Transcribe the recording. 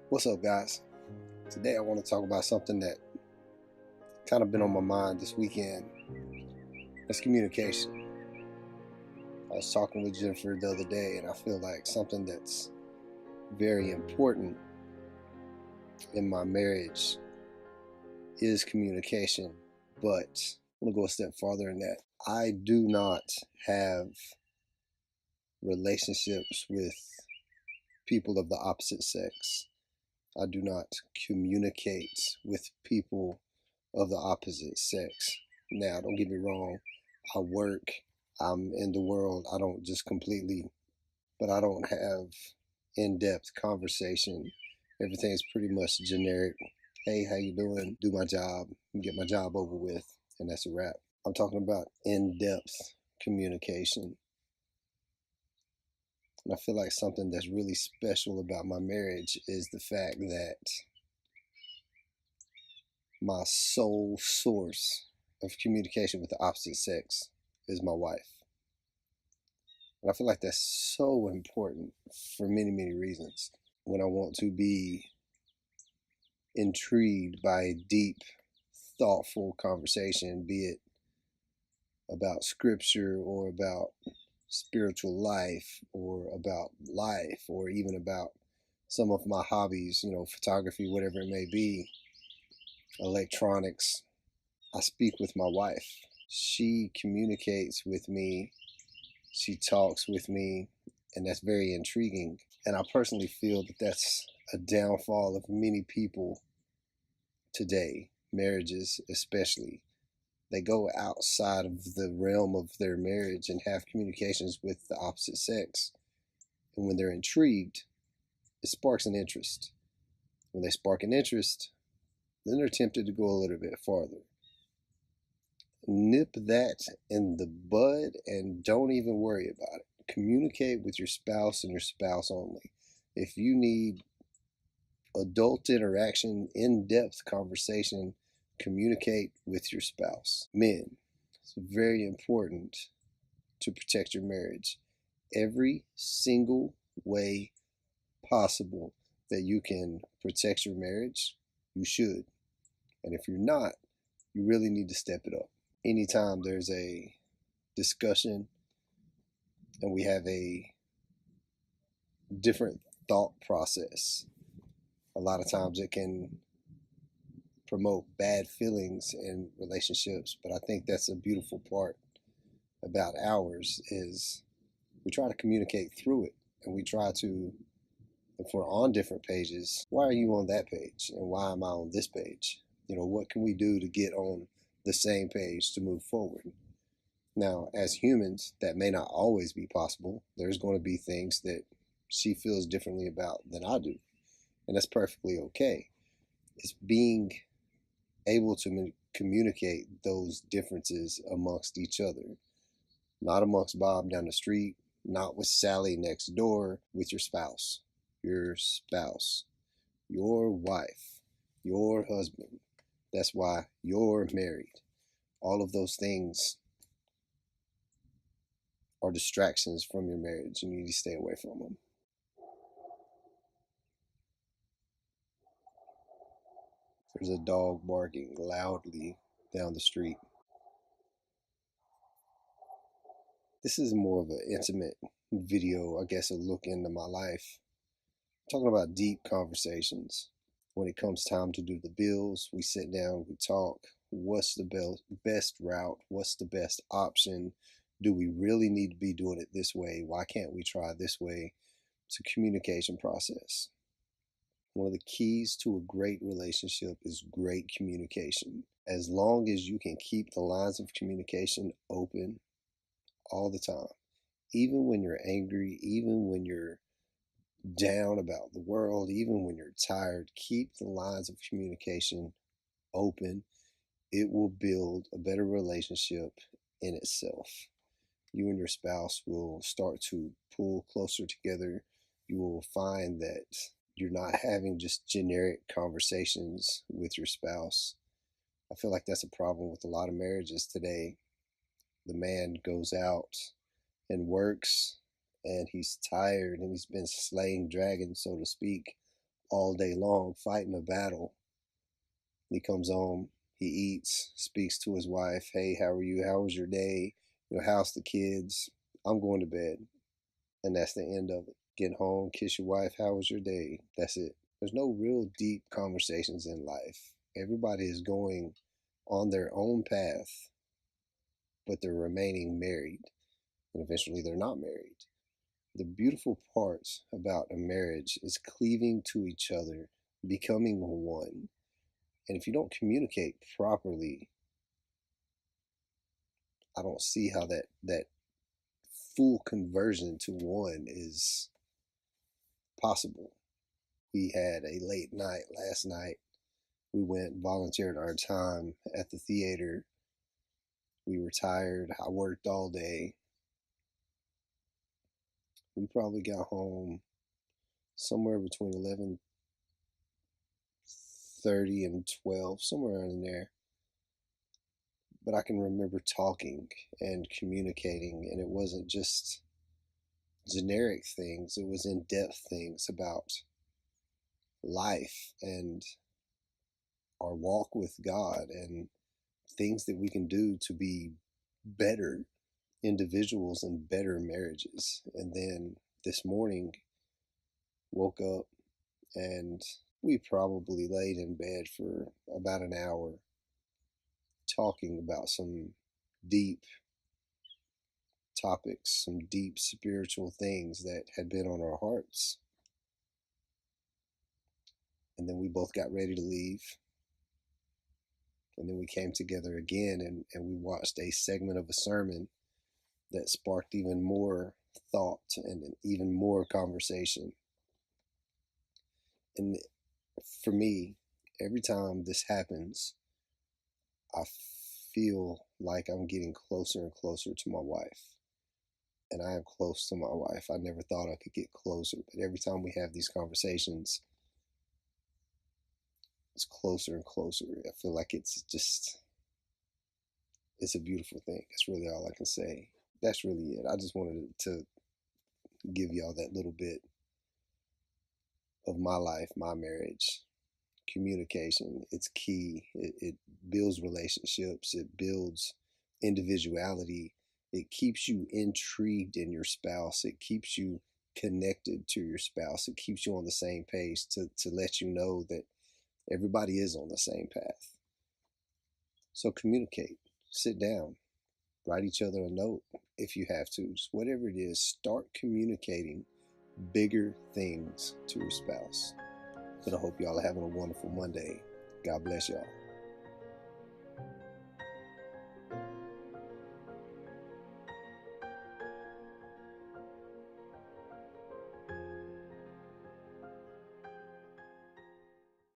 What's up, guys? Today I want to talk about something that kind of been on my mind this weekend. It's communication. I was talking with Jennifer the other day, and I feel like something that's very important in my marriage is communication. But I'm going to go a step farther in that. I do not have relationships with people of the opposite sex. I do not communicate with people of the opposite sex. Now, don't get me wrong, I work, I'm in the world, I don't just completely, but I don't have in-depth conversation. Everything's pretty much generic. Hey, how you doing? Do my job, get my job over with, and that's a wrap. I'm talking about in-depth communication. And I feel like something that's really special about my marriage is the fact that my sole source of communication with the opposite sex is my wife. And I feel like that's so important for many, many reasons. When I want to be intrigued by a deep, thoughtful conversation, be it about scripture or about spiritual life or even about some of my hobbies, photography, whatever it may be, electronics, I speak with my wife. She communicates with me, she talks with me, and that's very intriguing. And I personally feel that that's a downfall of many people today, marriages especially. They go outside of the realm of their marriage and have communications with the opposite sex. And when they're intrigued, it sparks an interest. When they spark an interest, then they're tempted to go a little bit farther. Nip that in the bud and don't even worry about it. Communicate with your spouse and your spouse only. If you need adult interaction, in-depth conversation, communicate with your spouse. Men, it's very important to protect your marriage. Every single way possible that you can protect your marriage, you should. And if you're not, you really need to step it up. Anytime there's a discussion and we have a different thought process, a lot of times it can promote bad feelings in relationships. But I think that's a beautiful part about ours is we try to communicate through it, and we try to, if we're on different pages, why are you on that page and why am I on this page? What can we do to get on the same page to move forward? Now, as humans, that may not always be possible. There's going to be things that she feels differently about than I do, and that's perfectly okay. It's being able to communicate those differences amongst each other, not amongst Bob down the street, not with Sally next door, with your spouse, your wife, your husband. That's why you're married. All of those things are distractions from your marriage, and you need to stay away from them. There's a dog barking loudly down the street. This is more of an intimate video, I guess, a look into my life. I'm talking about deep conversations. When it comes time to do the bills, we sit down, we talk. What's the best route? What's the best option? Do we really need to be doing it this way? Why can't we try this way? It's a communication process. One of the keys to a great relationship is great communication. As long as you can keep the lines of communication open all the time, even when you're angry, even when you're down about the world, even when you're tired, keep the lines of communication open. It will build a better relationship in itself. You and your spouse will start to pull closer together. You will find that you're not having just generic conversations with your spouse. I feel like that's a problem with a lot of marriages today. The man goes out and works, and he's tired, and he's been slaying dragons, so to speak, all day long fighting a battle. He comes home, he eats, speaks to his wife. Hey, how are you? How was your day? How's the kids? I'm going to bed. And that's the end of it. Get home, kiss your wife. How was your day? That's it. There's no real deep conversations in life. Everybody is going on their own path, but they're remaining married. And eventually they're not married. The beautiful parts about a marriage is cleaving to each other, becoming one. And if you don't communicate properly, I don't see how that full conversion to one is possible. We had a late night last night. We went and volunteered our time at the theater. We were tired. I worked all day. We probably got home somewhere between 11:30 and 12, somewhere in there. But I can remember talking and communicating, and it wasn't just generic things, it was in depth things about life and our walk with God and things that we can do to be better individuals and better marriages. And then this morning, woke up and we probably laid in bed for about an hour talking about some deep topics, some deep spiritual things that had been on our hearts. And then we both got ready to leave. And then we came together again and we watched a segment of a sermon that sparked even more thought and even more conversation. And for me, every time this happens, I feel like I'm getting closer and closer to my wife. And I am close to my wife. I never thought I could get closer, but every time we have these conversations, it's closer and closer. I feel like it's a beautiful thing. That's really all I can say. That's really it. I just wanted to give y'all that little bit of my life, my marriage. Communication, it's key. It builds relationships, it builds individuality, it keeps you intrigued in your spouse, it keeps you connected to your spouse, it keeps you on the same page to let you know that everybody is on the same path. So communicate, sit down, write each other a note if you have to, just whatever it is, start communicating bigger things to your spouse. But I hope y'all are having a wonderful Monday. God bless y'all.